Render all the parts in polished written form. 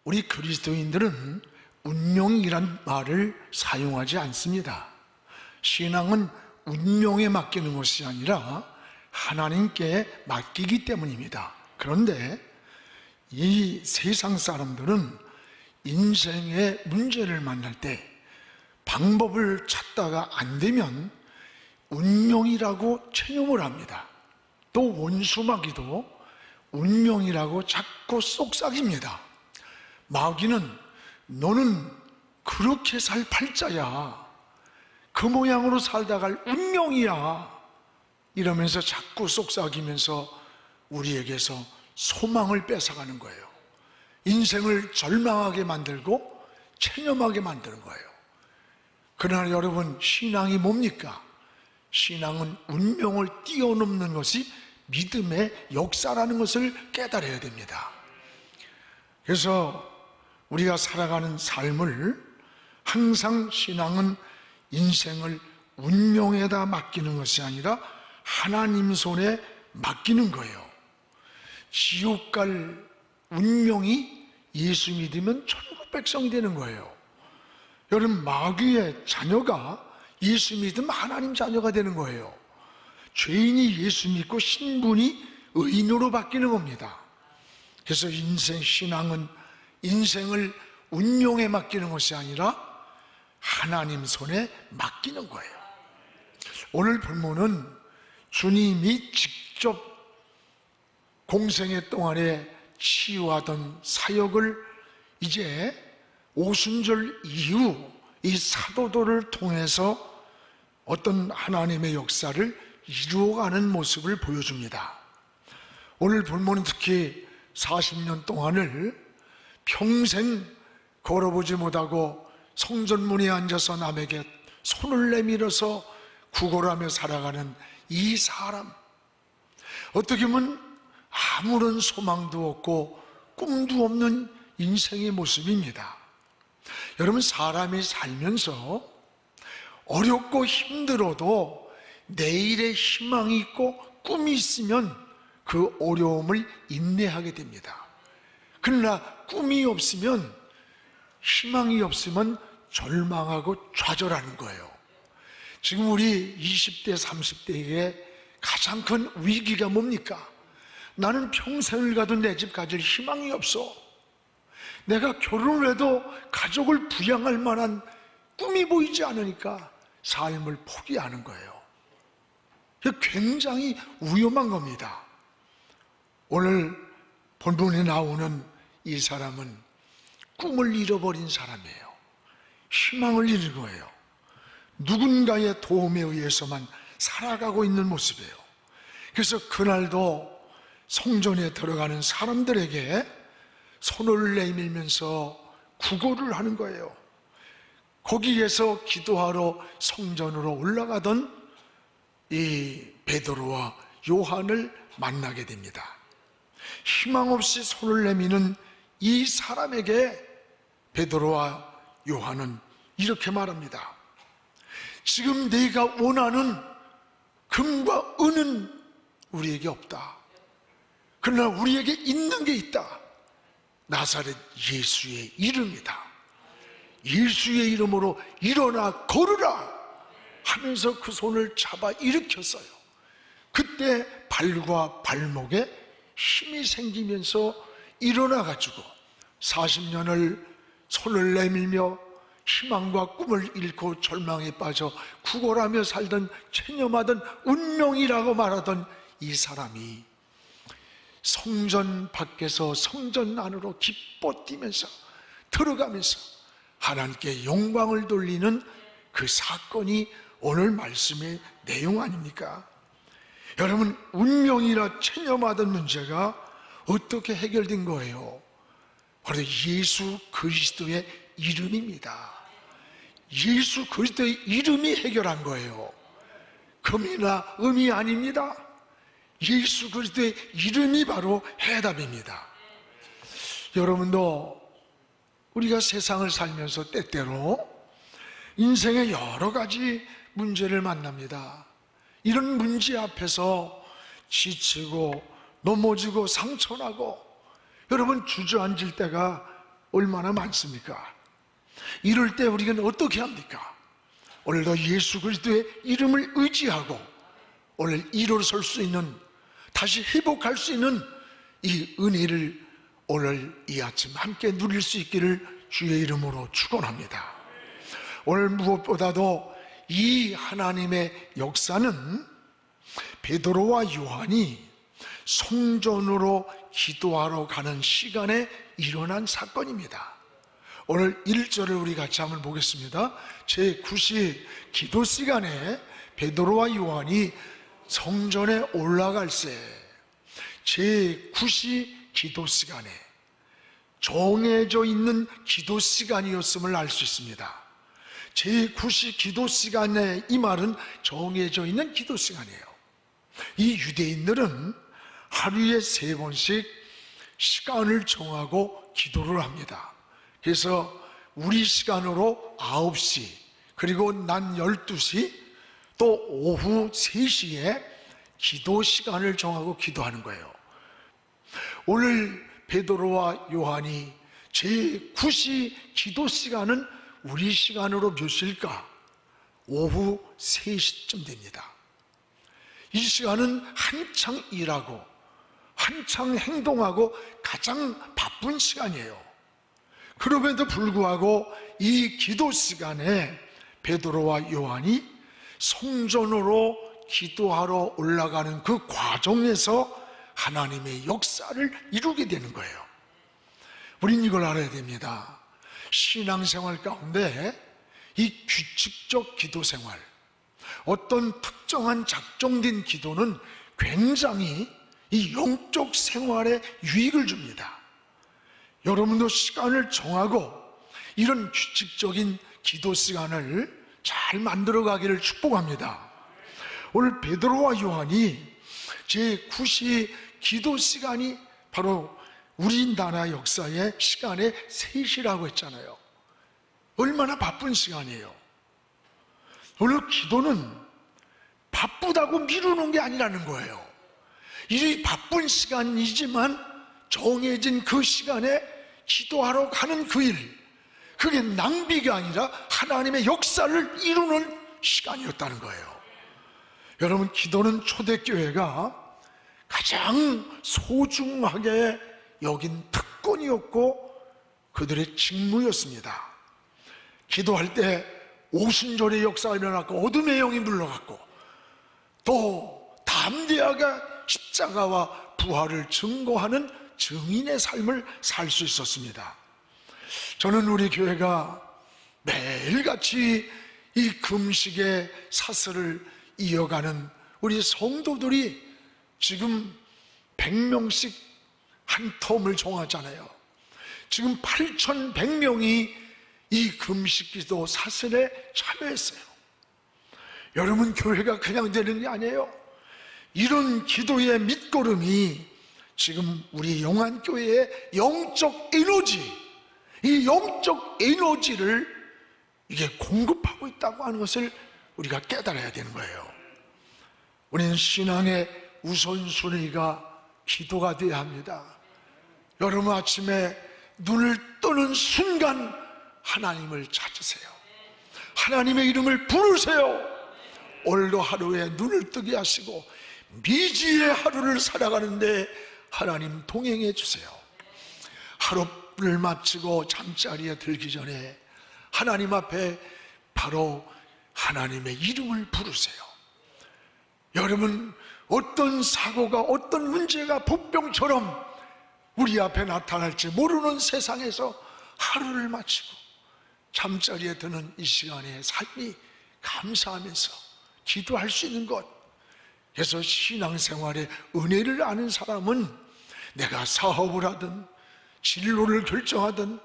우리 그리스도인들은 운명이란 말을 사용하지 않습니다. 신앙은 운명에 맡기는 것이 아니라 하나님께 맡기기 때문입니다. 그런데 이 세상 사람들은 인생의 문제를 만날 때 방법을 찾다가 안 되면 운명이라고 체념을 합니다. 또 원수마귀도 운명이라고 자꾸 속삭입니다. 마귀는 너는 그렇게 살 팔자야, 그 모양으로 살다 갈 운명이야, 이러면서 자꾸 속삭이면서 우리에게서 소망을 뺏어가는 거예요. 인생을 절망하게 만들고 체념하게 만드는 거예요. 그러나 여러분, 신앙이 뭡니까? 신앙은 운명을 뛰어넘는 것이 믿음의 역사라는 것을 깨달아야 됩니다. 그래서 우리가 살아가는 삶을 항상 신앙은 인생을 운명에다 맡기는 것이 아니라 하나님 손에 맡기는 거예요. 지옥 갈 운명이 예수 믿으면 천국 백성이 되는 거예요. 여러분, 마귀의 자녀가 예수 믿으면 하나님 자녀가 되는 거예요. 죄인이 예수 믿고 신분이 의인으로 바뀌는 겁니다. 그래서 신앙은 인생을 운명에 맡기는 것이 아니라 하나님 손에 맡기는 거예요. 오늘 본문은 주님이 직접 공생애 동안에 치유하던 사역을 이제 오순절 이후 이 사도들을 통해서 어떤 하나님의 역사를 이루어가는 모습을 보여줍니다. 오늘 본문은 특히 40년 동안을 평생 걸어보지 못하고 성전문에 앉아서 남에게 손을 내밀어서 구걸하며 살아가는 이 사람, 어떻게 보면 아무런 소망도 없고 꿈도 없는 인생의 모습입니다. 여러분, 사람이 살면서 어렵고 힘들어도 내일의 희망이 있고 꿈이 있으면 그 어려움을 인내하게 됩니다. 그러나 꿈이 없으면, 희망이 없으면 절망하고 좌절하는 거예요. 지금 우리 20대, 30대에게 가장 큰 위기가 뭡니까? 나는 평생을 가도 내 집 가질 희망이 없어. 내가 결혼을 해도 가족을 부양할 만한 꿈이 보이지 않으니까 삶을 포기하는 거예요. 굉장히 위험한 겁니다. 오늘 본문에 나오는 이 사람은 꿈을 잃어버린 사람이에요. 희망을 잃은 거예요. 누군가의 도움에 의해서만 살아가고 있는 모습이에요. 그래서 그날도 성전에 들어가는 사람들에게 손을 내밀면서 구걸을 하는 거예요. 거기에서 기도하러 성전으로 올라가던 이 베드로와 요한을 만나게 됩니다. 희망 없이 손을 내미는 이 사람에게 베드로와 요한은 이렇게 말합니다. 지금 네가 원하는 금과 은은 우리에게 없다. 그러나 우리에게 있는 게 있다. 나사렛 예수의 이름이다. 예수의 이름으로 일어나 걸으라 하면서 그 손을 잡아 일으켰어요. 그때 발과 발목에 힘이 생기면서 일어나가지고 40년을 손을 내밀며 희망과 꿈을 잃고 절망에 빠져 구걸하며 살던, 체념하던, 운명이라고 말하던 이 사람이 성전 밖에서 성전 안으로 기뻐 뛰면서 들어가면서 하나님께 영광을 돌리는 그 사건이 오늘 말씀의 내용 아닙니까? 여러분, 운명이라 체념하던 문제가 어떻게 해결된 거예요? 바로 예수 그리스도의 이름입니다. 예수 그리스도의 이름이 해결한 거예요. 금이나 음이 아닙니다. 예수 그리스도의 이름이 바로 해답입니다. 여러분도 우리가 세상을 살면서 때때로 인생의 여러 가지 문제를 만납니다. 이런 문제 앞에서 지치고 넘어지고 상처나고 여러분 주저앉을 때가 얼마나 많습니까? 이럴 때 우리는 어떻게 합니까? 오늘도 예수 그리스도의 이름을 의지하고 오늘 일어설 수 있는, 다시 회복할 수 있는 이 은혜를 오늘 이 아침 함께 누릴 수 있기를 주의 이름으로 축원합니다. 오늘 무엇보다도 이 하나님의 역사는 베드로와 요한이 성전으로 기도하러 가는 시간에 일어난 사건입니다. 오늘 1절을 우리 같이 한번 보겠습니다. 제9시 기도 시간에 베드로와 요한이 성전에 올라갈 새, 제9시 기도 시간에 정해져 있는 기도 시간이었음을 알 수 있습니다. 제9시 기도 시간에, 이 말은 정해져 있는 기도 시간이에요. 이 유대인들은 하루에 3번씩 시간을 정하고 기도를 합니다. 그래서 우리 시간으로 9시, 그리고 낮 12시, 또 오후 3시에 기도 시간을 정하고 기도하는 거예요. 오늘 베드로와 요한이 제9시 기도 시간은 우리 시간으로 몇 시일까? 오후 3시쯤 됩니다. 이 시간은 한창 일하고 한창 행동하고 가장 바쁜 시간이에요. 그럼에도 불구하고 이 기도 시간에 베드로와 요한이 성전으로 기도하러 올라가는 그 과정에서 하나님의 역사를 이루게 되는 거예요. 우린 이걸 알아야 됩니다. 신앙생활 가운데 이 규칙적 기도 생활, 어떤 특정한 작정된 기도는 굉장히 이 영적 생활에 유익을 줍니다. 여러분도 시간을 정하고 이런 규칙적인 기도 시간을 잘 만들어 가기를 축복합니다. 오늘 베드로와 요한이 제9시 기도 시간이 바로 우리나라 역사의 시간의 3시라고 했잖아요. 얼마나 바쁜 시간이에요. 오늘 기도는 바쁘다고 미루는 게 아니라는 거예요. 이 바쁜 시간이지만 정해진 그 시간에 기도하러 가는 그 일, 그게 낭비가 아니라 하나님의 역사를 이루는 시간이었다는 거예요. 여러분, 기도는 초대교회가 가장 소중하게 여긴 특권이었고 그들의 직무였습니다. 기도할 때 오순절의 역사가 일어났고 어둠의 영이 물러갔고 또 담대하게 십자가와 부활을 증거하는 증인의 삶을 살 수 있었습니다. 저는 우리 교회가 매일같이 이 금식의 사슬을 이어가는 우리 성도들이 지금 100명씩 한 텀을 정하잖아요. 지금 8,100명이 이 금식기도 사슬에 참여했어요. 여러분, 교회가 그냥 되는 게 아니에요. 이런 기도의 밑거름이 지금 우리 영안교회의 영적 에너지, 이 영적 에너지를 이게 공급하고 있다고 하는 것을 우리가 깨달아야 되는 거예요. 우리는 신앙의 우선순위가 기도가 되어야 합니다. 여러분, 아침에 눈을 뜨는 순간 하나님을 찾으세요. 하나님의 이름을 부르세요. 오늘도 하루에 눈을 뜨게 하시고 미지의 하루를 살아가는데 하나님 동행해 주세요. 하루를 마치고 잠자리에 들기 전에 하나님 앞에 바로 하나님의 이름을 부르세요. 여러분, 어떤 사고가, 어떤 문제가 복병처럼 우리 앞에 나타날지 모르는 세상에서 하루를 마치고 잠자리에 드는 이 시간의 삶이 감사하면서 기도할 수 있는 것. 그래서 신앙생활의 은혜를 아는 사람은 내가 사업을 하든 진로를 결정하든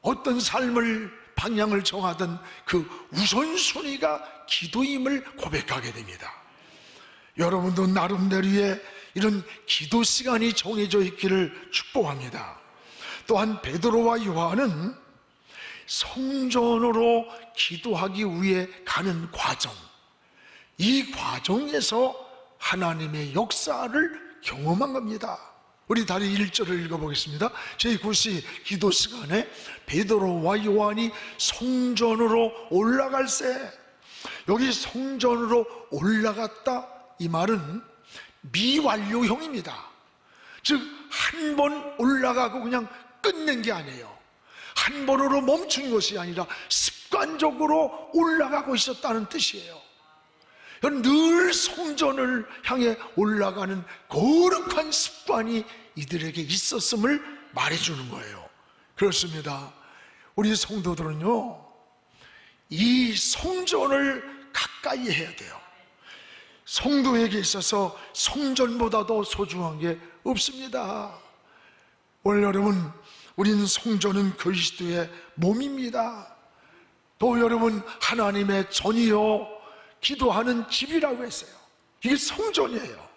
어떤 삶을 방향을 정하든 그 우선순위가 기도임을 고백하게 됩니다. 여러분도 나름대로의 이런 기도 시간이 정해져 있기를 축복합니다. 또한 베드로와 요한은 성전으로 기도하기 위해 가는 과정, 이 과정에서 하나님의 역사를 경험한 겁니다. 우리 다리 1절을 읽어보겠습니다. 제9시 기도 시간에 베드로와 요한이 성전으로 올라갈새. 여기 성전으로 올라갔다, 이 말은 미완료형입니다. 즉 한 번 올라가고 그냥 끝낸 게 아니에요. 한 번으로 멈춘 것이 아니라 습관적으로 올라가고 있었다는 뜻이에요. 늘 성전을 향해 올라가는 거룩한 습관이 이들에게 있었음을 말해주는 거예요. 그렇습니다. 우리 성도들은요, 이 성전을 가까이 해야 돼요. 성도에게 있어서 성전보다도 소중한 게 없습니다. 오늘 여러분, 우린 성전은 그리스도의 몸입니다. 또 여러분, 하나님의 전이요 기도하는 집이라고 했어요. 이게 성전이에요.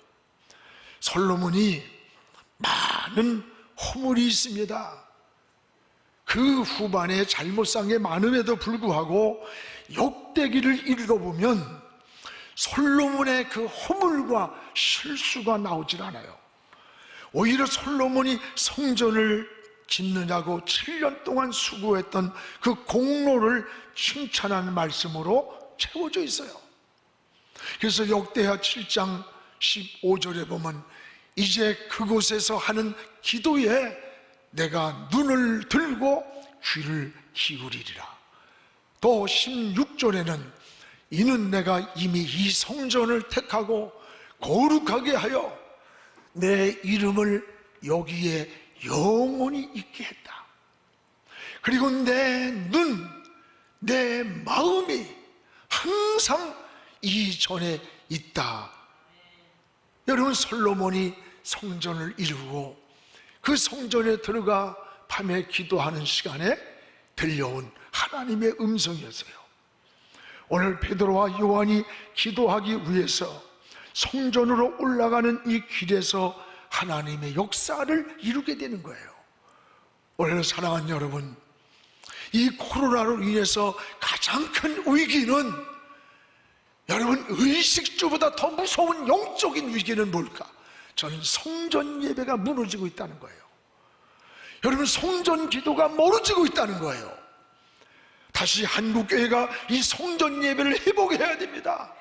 솔로몬이 많은 허물이 있습니다. 그 후반에 잘못 산 게 많음에도 불구하고 역대기를 읽어보면 솔로몬의 그 허물과 실수가 나오질 않아요. 오히려 솔로몬이 성전을 짓느냐고 7년 동안 수고했던 그 공로를 칭찬하는 말씀으로 채워져 있어요. 그래서 역대하 7장 15절에 보면 이제 그곳에서 하는 기도에 내가 눈을 들고 귀를 기울이리라. 또 16절에는 이는 내가 이미 이 성전을 택하고 거룩하게 하여 내 이름을 여기에 영원히 있게 했다. 그리고 내 눈, 내 마음이 항상 이 전에 있다. 여러분, 솔로몬이 성전을 이루고 그 성전에 들어가 밤에 기도하는 시간에 들려온 하나님의 음성이었어요. 오늘 베드로와 요한이 기도하기 위해서 성전으로 올라가는 이 길에서 하나님의 역사를 이루게 되는 거예요. 오늘 사랑하는 여러분, 이 코로나로 인해서 가장 큰 위기는, 여러분, 의식주보다 더 무서운 영적인 위기는 뭘까? 저는 성전 예배가 무너지고 있다는 거예요. 여러분, 성전 기도가 멀어지고 있다는 거예요. 다시 한국교회가 이 성전 예배를 회복해야 됩니다.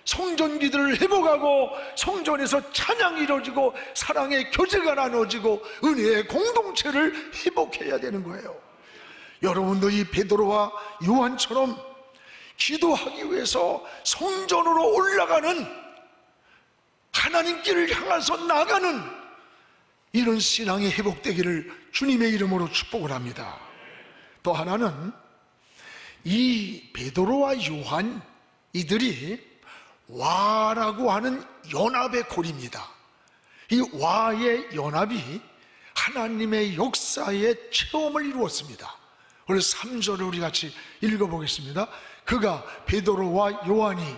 성전 기도를 회복하고 성전에서 찬양이 이루어지고 사랑의 교제가 나눠지고 은혜의 공동체를 회복해야 되는 거예요. 여러분도 이 베드로와 요한처럼 기도하기 위해서 성전으로 올라가는, 하나님께를 향해서 나가는 이런 신앙이 회복되기를 주님의 이름으로 축복을 합니다. 또 하나는 이 베드로와 요한, 이들이 와라고 하는 연합의 고리입니다. 이 와의 연합이 하나님의 역사의 체험을 이루었습니다. 오늘 3절을 우리 같이 읽어보겠습니다. 그가 베드로와 요한이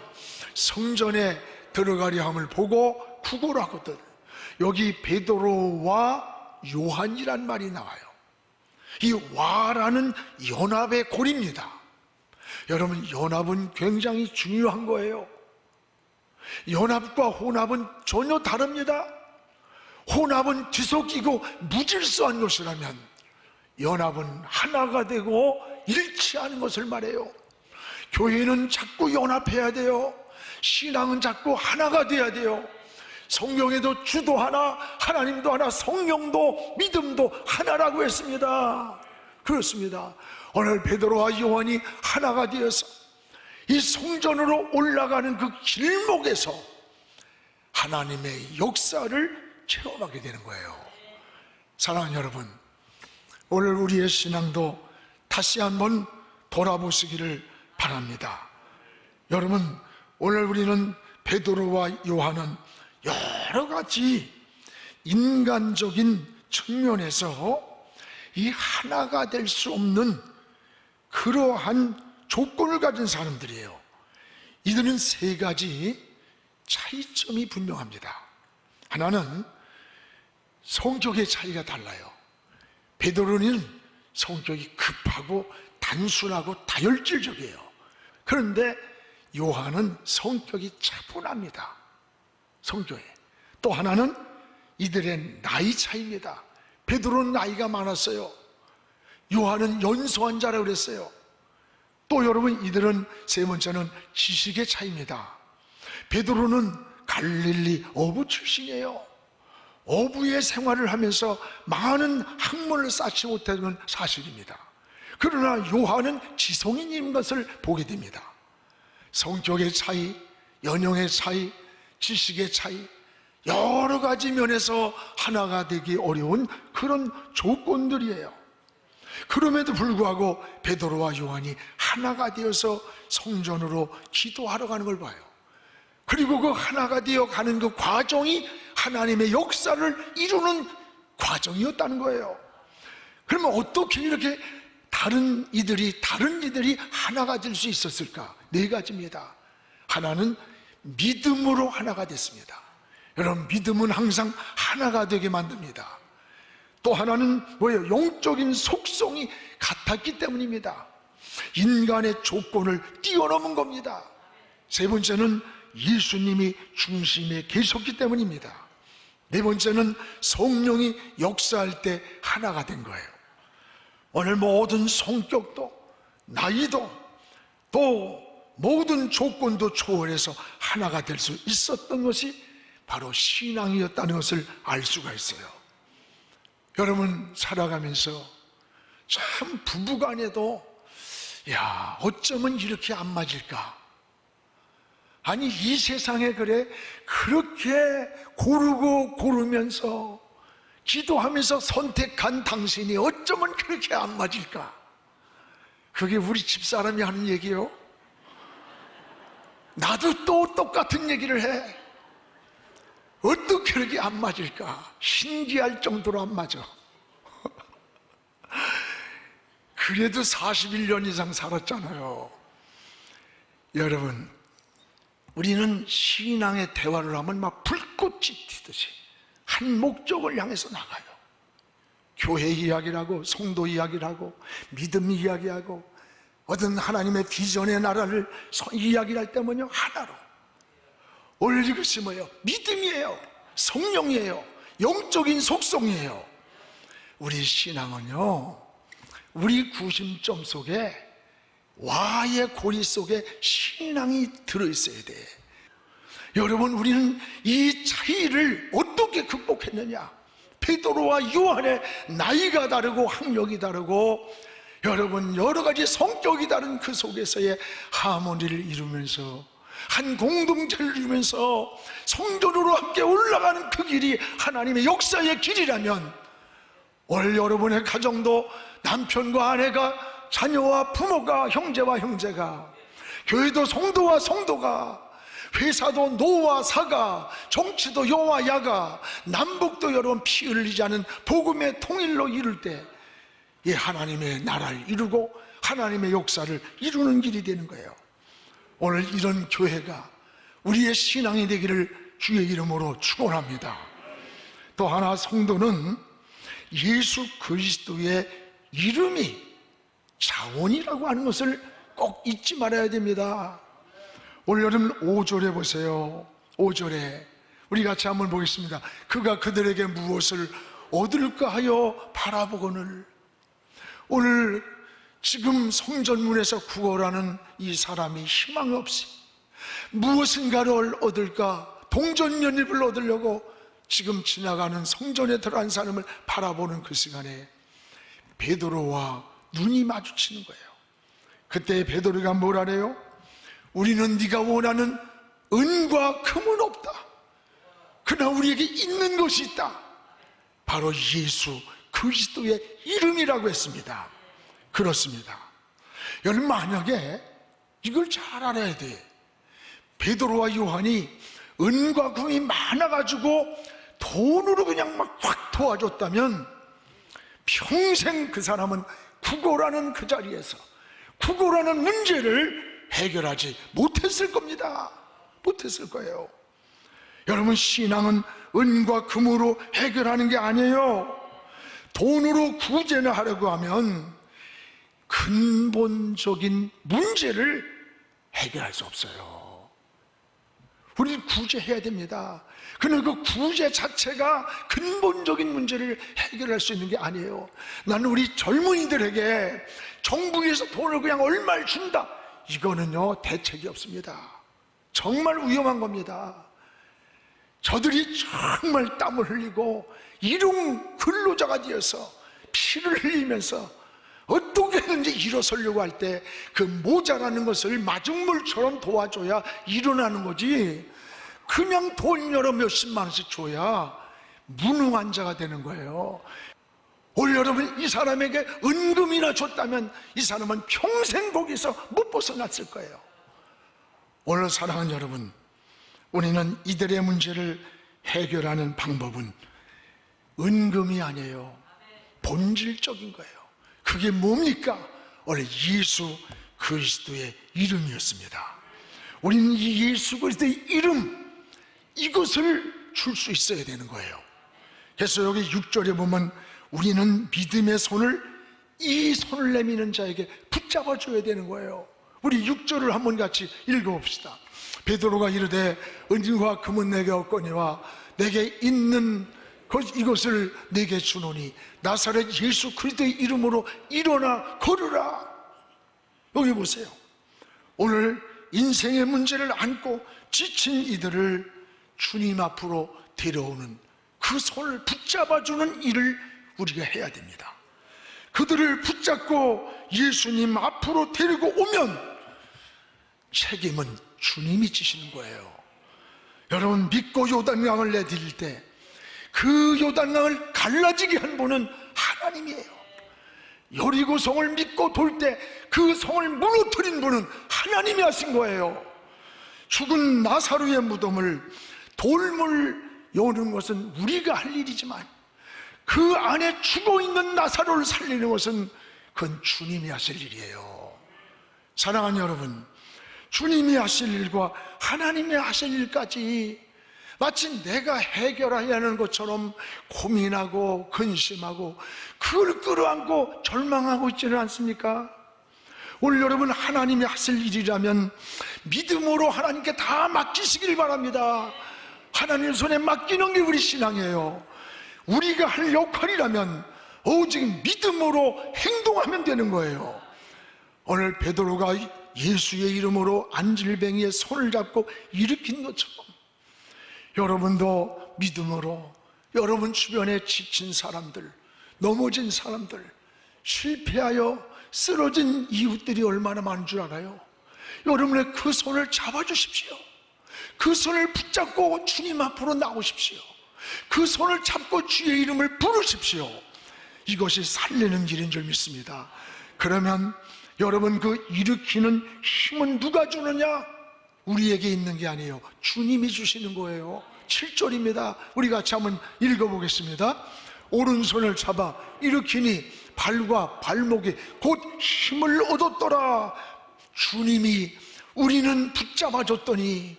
성전에 들어가려 함을 보고 구걸하거든. 여기 베드로와 요한이란 말이 나와요. 이 와라는 연합의 고리입니다. 여러분, 연합은 굉장히 중요한 거예요. 연합과 혼합은 전혀 다릅니다. 혼합은 뒤섞이고 무질서한 것이라면 연합은 하나가 되고 일치하는 것을 말해요. 교회는 자꾸 연합해야 돼요. 신앙은 자꾸 하나가 돼야 돼요. 성경에도 주도 하나, 하나님도 하나, 성령도 믿음도 하나라고 했습니다. 그렇습니다. 오늘 베드로와 요한이 하나가 되어서 이 성전으로 올라가는 그 길목에서 하나님의 역사를 체험하게 되는 거예요. 사랑하는 여러분, 오늘 우리의 신앙도 다시 한번 돌아보시기를 바랍니다. 여러분, 오늘 우리는 베드로와 요한은 여러 가지 인간적인 측면에서 이 하나가 될 수 없는 그러한 조건을 가진 사람들이에요. 이들은 세 가지 차이점이 분명합니다. 하나는 성격의 차이가 달라요. 베드로는 성격이 급하고 단순하고 다혈질적이에요. 그런데 요한은 성격이 차분합니다. 성격에. 또 하나는 이들의 나이 차이입니다. 베드로는 나이가 많았어요. 요한은 연소한 자라고 그랬어요. 또 여러분, 이들은 세 번째는 지식의 차이입니다. 베드로는 갈릴리 어부 출신이에요. 어부의 생활을 하면서 많은 학문을 쌓지 못한 건 사실입니다. 그러나 요한은 지성인인 것을 보게 됩니다. 성격의 차이, 연령의 차이, 지식의 차이, 여러 가지 면에서 하나가 되기 어려운 그런 조건들이에요. 그럼에도 불구하고 베드로와 요한이 하나가 되어서 성전으로 기도하러 가는 걸 봐요. 그리고 그 하나가 되어 가는 그 과정이 하나님의 역사를 이루는 과정이었다는 거예요. 그러면 어떻게 이렇게 다른 이들이 하나가 될 수 있었을까? 네 가지입니다. 하나는 믿음으로 하나가 됐습니다. 여러분, 믿음은 항상 하나가 되게 만듭니다. 또 하나는 뭐예요? 영적인 속성이 같았기 때문입니다. 인간의 조건을 뛰어넘은 겁니다. 세 번째는 예수님이 중심에 계셨기 때문입니다. 네 번째는 성령이 역사할 때 하나가 된 거예요. 오늘 모든 성격도 나이도 또 모든 조건도 초월해서 하나가 될 수 있었던 것이 바로 신앙이었다는 것을 알 수가 있어요. 여러분, 살아가면서 참 부부간에도 어쩌면 이렇게 안 맞을까? 아니, 이 세상에 그렇게 고르면서 기도하면서 선택한 당신이 어쩌면 그렇게 안 맞을까? 그게 우리 집사람이 하는 얘기요. 나도 또 똑같은 얘기를 해. 어떻게 그렇게 안 맞을까? 신기할 정도로 안 맞아. 그래도 41년 이상 살았잖아요. 여러분, 우리는 신앙의 대화를 하면 막 불꽃이 튀듯이 한 목적을 향해서 나가요. 교회 이야기라고, 성도 이야기라고, 믿음 이야기하고, 어떤 하나님의 비전의 나라를 이야기를 할 때면요, 하나로. 오늘 이것이 뭐예요? 믿음이에요. 성령이에요. 영적인 속성이에요. 우리 신앙은요, 우리 구심점 속에, 와의 고리 속에 신앙이 들어있어야 돼. 여러분, 우리는 이 차이를 어떻게 극복했느냐? 베드로와 요한의 나이가 다르고 학력이 다르고, 여러분, 여러 가지 성격이 다른 그 속에서의 하모니를 이루면서, 한 공동체를 이루면서 성전으로 함께 올라가는 그 길이 하나님의 역사의 길이라면, 오늘 여러분의 가정도 남편과 아내가, 자녀와 부모가, 형제와 형제가, 교회도 성도와 성도가, 회사도 노와 사가, 정치도 여와 야가, 남북도 여러분 피 흘리지 않은 복음의 통일로 이룰 때, 이 하나님의 나라를 이루고 하나님의 역사를 이루는 길이 되는 거예요. 오늘 이런 교회가 우리의 신앙이 되기를 주의 이름으로 축원합니다. 또 하나, 성도는 예수 그리스도의 이름이 자원이라고 하는 것을 꼭 잊지 말아야 됩니다. 오늘 여러분 5절에 보세요. 5절에 우리 같이 한번 보겠습니다. 그가 그들에게 무엇을 얻을까 하여 바라보거늘. 오늘 지금 성전문에서 구걸하는 이 사람이 희망 없이 무엇인가를 얻을까, 동전연립을 얻으려고 지금 지나가는 성전에 들어간 사람을 바라보는 그 시간에 베드로와 눈이 마주치는 거예요. 그때 베드로가 뭐라래요? 우리는 네가 원하는 은과 금은 없다. 그러나 우리에게 있는 것이 있다. 바로 예수 그리스도의 이름이라고 했습니다. 그렇습니다. 여러분, 만약에 이걸 잘 알아야 돼. 베드로와 요한이 은과 금이 많아가지고 돈으로 그냥 막 확 도와줬다면 평생 그 사람은 구걸하는 그 자리에서 구걸하는 문제를 해결하지 못했을 겁니다. 못했을 거예요. 여러분, 신앙은 은과 금으로 해결하는 게 아니에요. 돈으로 구제를 하려고 하면 근본적인 문제를 해결할 수 없어요. 우리는 구제해야 됩니다. 그러나 그 구제 자체가 근본적인 문제를 해결할 수 있는 게 아니에요. 나는 우리 젊은이들에게 정부에서 돈을 그냥 얼마를 준다, 이거는요 대책이 없습니다. 정말 위험한 겁니다. 저들이 정말 땀을 흘리고 일용 근로자가 되어서 피를 흘리면서 어떻게든지 일어서려고 할 때 그 모자라는 것을 마중물처럼 도와줘야 일어나는 거지, 그냥 돈 여러 몇십만 원씩 줘야 무능한 자가 되는 거예요. 오늘 여러분 이 사람에게 은금이나 줬다면 이 사람은 평생 거기서 못 벗어났을 거예요. 오늘 사랑하는 여러분, 우리는 이들의 문제를 해결하는 방법은 은금이 아니에요. 본질적인 거예요. 그게 뭡니까? 오늘 예수 그리스도의 이름이었습니다. 우리는 이 예수 그리스도의 이름, 이것을 줄 수 있어야 되는 거예요. 그래서 여기 6절에 보면 우리는 믿음의 손을, 이 손을 내미는 자에게 붙잡아 줘야 되는 거예요. 우리 6절을 한번 같이 읽어봅시다. 베드로가 이르되 은과 금은 내게 없거니와 내게 있는 이것을 내게 주노니 나사렛 예수 그리스도의 이름으로 일어나 걸으라. 여기 보세요. 오늘 인생의 문제를 안고 지친 이들을 주님 앞으로 데려오는 그 손을 붙잡아주는 일을 우리가 해야 됩니다. 그들을 붙잡고 예수님 앞으로 데리고 오면 책임은 주님이 지시는 거예요. 여러분, 믿고 요단강을 내디딜 때 그 요단강을 갈라지게 한 분은 하나님이에요. 여리고성을 믿고 돌 때 그 성을 무너뜨린 분은 하나님이 하신 거예요. 죽은 나사로의 무덤을 돌물 여는 것은 우리가 할 일이지만 그 안에 죽어있는 나사로를 살리는 것은 그건 주님이 하실 일이에요. 사랑하는 여러분, 주님이 하실 일과 하나님이 하실 일까지 마치 내가 해결해야 하는 것처럼 고민하고 근심하고 그걸 끌어안고 절망하고 있지는 않습니까? 오늘 여러분, 하나님이 하실 일이라면 믿음으로 하나님께 다 맡기시길 바랍니다. 하나님 손에 맡기는 게 우리 신앙이에요. 우리가 할 역할이라면 오직 믿음으로 행동하면 되는 거예요. 오늘 베드로가 예수의 이름으로 안질뱅이의 손을 잡고 일으킨 것처럼 여러분도 믿음으로 여러분 주변에 지친 사람들, 넘어진 사람들, 실패하여 쓰러진 이웃들이 얼마나 많은 줄 알아요? 여러분의 그 손을 잡아주십시오. 그 손을 붙잡고 주님 앞으로 나오십시오. 그 손을 잡고 주의 이름을 부르십시오. 이것이 살리는 길인 줄 믿습니다. 그러면 여러분, 그 일으키는 힘은 누가 주느냐? 우리에게 있는 게 아니에요. 주님이 주시는 거예요. 7절입니다. 우리 같이 한번 읽어보겠습니다. 오른손을 잡아 일으키니 발과 발목에 곧 힘을 얻었더라. 주님이 우리는 붙잡아줬더니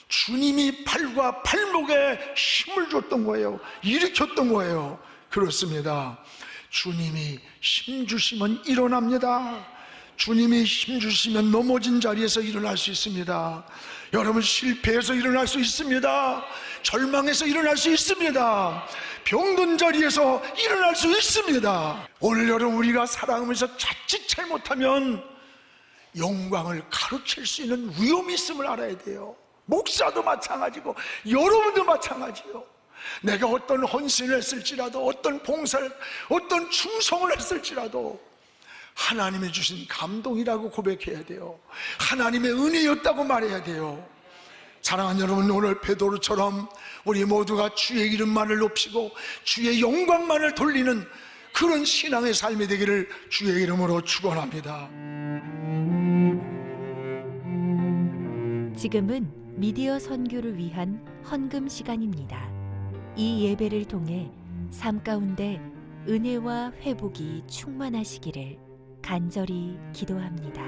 주님이 발과 발목에 힘을 줬던 거예요. 일으켰던 거예요. 그렇습니다. 주님이 힘 주시면 일어납니다. 주님이 힘 주시면 넘어진 자리에서 일어날 수 있습니다. 여러분, 실패해서 일어날 수 있습니다. 절망해서 일어날 수 있습니다. 병든 자리에서 일어날 수 있습니다. 오늘 여러분, 우리가 살아가면서 자칫 잘못하면 영광을 가로챌 수 있는 위험이 있음을 알아야 돼요. 목사도 마찬가지고 여러분도 마찬가지요. 내가 어떤 헌신을 했을지라도, 어떤 봉사를, 어떤 충성을 했을지라도 하나님이 주신 감동이라고 고백해야 돼요. 하나님의 은혜였다고 말해야 돼요. 사랑하는 여러분, 오늘 베드로처럼 우리 모두가 주의 이름만을 높이고 주의 영광만을 돌리는 그런 신앙의 삶이 되기를 주의 이름으로 축원합니다. 지금은 미디어 선교를 위한 헌금 시간입니다. 이 예배를 통해 삶 가운데 은혜와 회복이 충만하시기를 간절히 기도합니다.